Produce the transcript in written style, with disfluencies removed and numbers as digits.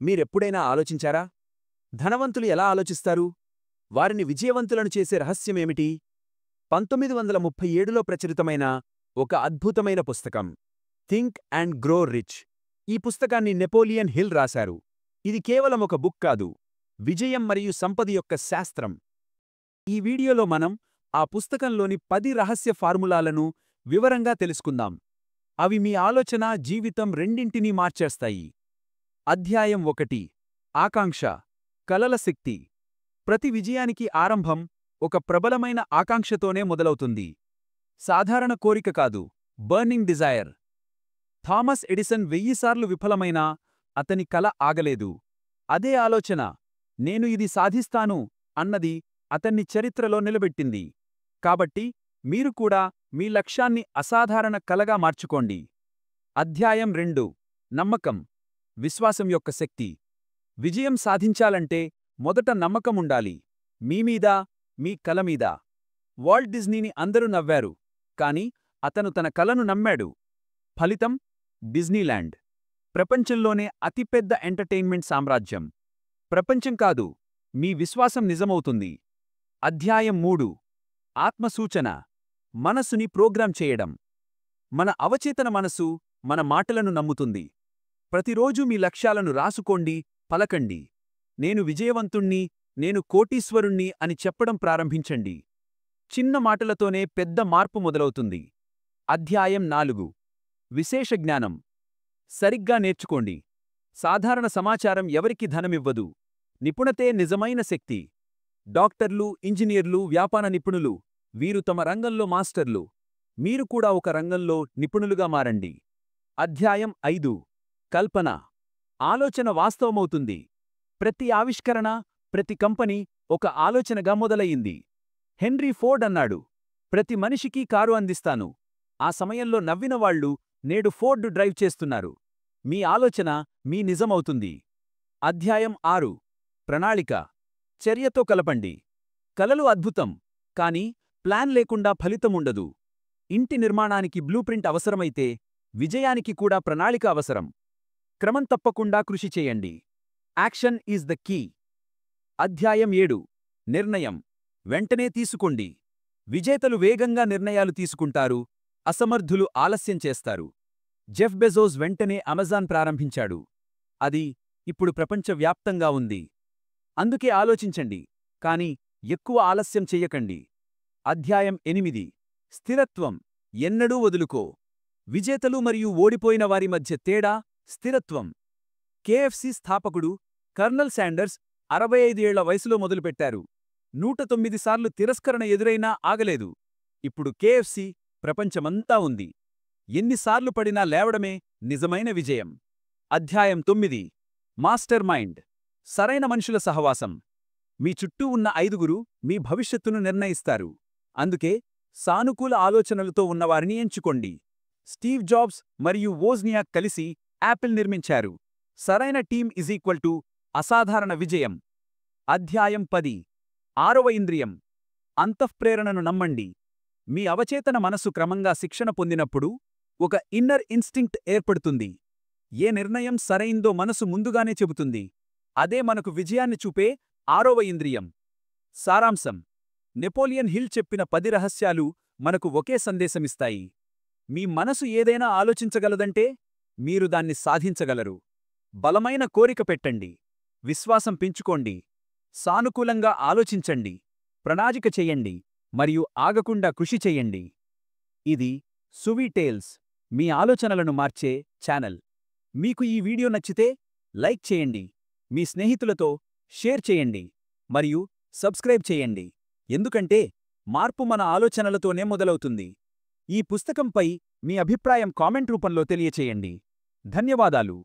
మీరెప్పుడైనా ఆలోచించారా? ధనవంతులు ఎలా ఆలోచిస్తారు? వారిని విజయవంతులను చేసే రహస్యమేమిటి? 1937లో ప్రచురితమైన ఒక అద్భుతమైన పుస్తకం థింక్ అండ్ గ్రో రిచ్. ఈ పుస్తకాన్ని నెపోలియన్ హిల్ రాశారు. ఇది కేవలం ఒక బుక్ కాదు, విజయం మరియు సంపద యొక్క శాస్త్రం. ఈ వీడియోలో మనం ఆ పుస్తకంలోని 10 రహస్య ఫార్ములాలను వివరంగా తెలుసుకుందాం. అవి మీ ఆలోచన, జీవితం రెండింటినీ మార్చేస్తాయి. అధ్యాయం 1. ఆకాంక్ష, కలల శక్తి. ప్రతి విజయానికి ఆరంభం ఒక ప్రబలమైన ఆకాంక్షతోనే మొదలవుతుంది. సాధారణ కోరిక కాదు, బర్నింగ్ డిజైర్. థామస్ ఎడిసన్ 1000 సార్లు విఫలమైనా అతని కల ఆగలేదు. అదే ఆలోచన, నేను ఇది సాధిస్తాను అన్నది అతన్ని చరిత్రలో నిలబెట్టింది. కాబట్టి మీరు కూడా మీ లక్ష్యాన్ని అసాధారణ కలగా మార్చుకోండి. అధ్యాయం 2. నమ్మకం, విశ్వాసం యొక్క శక్తి. విజయం సాధించాలంటే మొదట నమ్మకముండాలి. మీమీద, మీ కల మీద. వాల్ట్ డిజ్నీని అందరూ నవ్వారు, కాని అతను తన కలను నమ్మాడు. ఫలితం డిజ్నీల్యాండ్. ప్రపంచంలోనే అతిపెద్ద ఎంటర్టైన్మెంట్ సామ్రాజ్యం. ప్రపంచం కాదు, మీ విశ్వాసం నిజమవుతుంది. అధ్యాయం 3. ఆత్మసూచన, మనస్సుని ప్రోగ్రాం చేయడం. మన అవచేతన మనసు మన మాటలను నమ్ముతుంది. ప్రతిరోజూ మీ లక్ష్యాలను రాసుకోండి, పలకండి. నేను విజయవంతుణ్ణి, నేను కోటీశ్వరుణ్ణి అని చెప్పడం ప్రారంభించండి. చిన్న మాటలతోనే పెద్ద మార్పు మొదలవుతుంది. అధ్యాయం 4. విశేష జ్ఞానం. సరిగ్గా నేర్చుకోండి. సాధారణ సమాచారం ఎవరికి ధనమివ్వదు. నిపుణతే నిజమైన శక్తి. డాక్టర్లు, ఇంజనీర్లు, వ్యాపార నిపుణులు, వీరు తమ రంగంలో మాస్టర్లు. మీరు కూడా ఒక రంగంలో నిపుణులుగా మారండి. అధ్యాయం 5. కల్పన, ఆలోచన వాస్తవమవుతుంది. ప్రతి ఆవిష్కరణ, ప్రతి కంపెనీ ఒక ఆలోచనగా మొదలయ్యింది. హెన్రీ ఫోర్డ్ అన్నాడు, ప్రతి మనిషికి కారు అందిస్తాను. ఆ సమయంలో నవ్వినవాళ్లు నేడు ఫోర్డ్ డ్రైవ్ చేస్తున్నారు. మీ ఆలోచన మీ నిజమవుతుంది. అధ్యాయం 6. ప్రణాళిక, చర్యతో కలపండి. కలలు అద్భుతం, కాని ప్లాన్ లేకుండా ఫలితముండదు. ఇంటి నిర్మాణానికి బ్లూప్రింట్ అవసరమైతే విజయానికి కూడా ప్రణాళిక అవసరం. క్రమం తప్పకుండా కృషి చేయండి. Action is the key. అధ్యాయం 7. నిర్ణయం, వెంటనే తీసుకోండి. విజేతలు వేగంగా నిర్ణయాలు తీసుకుంటారు, అసమర్థులు ఆలస్యం చేస్తారు. జెఫ్ బెజోస్ వెంటనే అమెజాన్ ప్రారంభించాడు. అది ఇప్పుడు ప్రపంచవ్యాప్తంగా ఉంది. అందుకే ఆలోచించండి, కాని ఎక్కువ ఆలస్యం చెయ్యకండి. అధ్యాయం 8. స్థిరత్వం, ఎన్నడూ వదులుకో. విజేతలు మరియు ఓడిపోయిన వారి మధ్య తేడా స్థిరత్వం. కేఎఫ్సి స్థాపకుడు కర్నల్ శాండర్స్ 65 ఏళ్ల వయసులో మొదలుపెట్టారు. 109 సార్లు తిరస్కరణ ఎదురైనా ఆగలేదు. ఇప్పుడు కేఎఫ్సి ప్రపంచమంతా ఉంది. ఎన్నిసార్లు పడినా లేవడమే నిజమైన విజయం. అధ్యాయం 9. మాస్టర్ మైండ్, సరైన మనుషుల సహవాసం. మీ చుట్టూ ఉన్న 5గురు మీ భవిష్యత్తును నిర్ణయిస్తారు. అందుకే సానుకూల ఆలోచనలతో ఉన్నవారిని ఎంచుకోండి. స్టీవ్ జాబ్స్ మరియు వోజ్నియాక్ కలిసి యాపిల్ నిర్మించారు. సరైన టీమ్ = అసాధారణ విజయం. అధ్యాయం 10. 6వ ఇంద్రియం, అంతఃప్రేరణను నమ్మండి. మీ అవచేతన మనసు క్రమంగా శిక్షణ పొందినప్పుడు ఒక ఇన్నర్ ఇన్స్టింక్ట్ ఏర్పడుతుంది. ఏ నిర్ణయం సరైందో మనసు ముందుగానే చెబుతుంది. అదే మనకు విజయాన్ని చూపే 6వ ఇంద్రియం. సారాంశం, నెపోలియన్ హిల్ చెప్పిన 10 రహస్యాలు మనకు ఒకే సందేశమిస్తాయి. మీ మనసు ఏదైనా ఆలోచించగలదంటే మీరు దాన్ని సాధించగలరు. బలమైన కోరిక పెట్టండి, విశ్వాసం పెంచుకోండి, సానుకూలంగా ఆలోచించండి, ప్రణాళిక చెయ్యండి మరియు ఆగకుండా కృషి చెయ్యండి. ఇది సువి టేల్స్, మీ ఆలోచనలను మార్చే ఛానల్. మీకు ఈ వీడియో నచ్చితే లైక్ చేయండి, మీ స్నేహితులతో షేర్ చేయండి మరియు సబ్స్క్రైబ్ చేయండి. ఎందుకంటే మార్పు మన ఆలోచనలతోనే మొదలవుతుంది. ఈ పుస్తకంపై మీ అభిప్రాయం కామెంట్ రూపంలో తెలియచేయండి. ధన్యవాదాలు.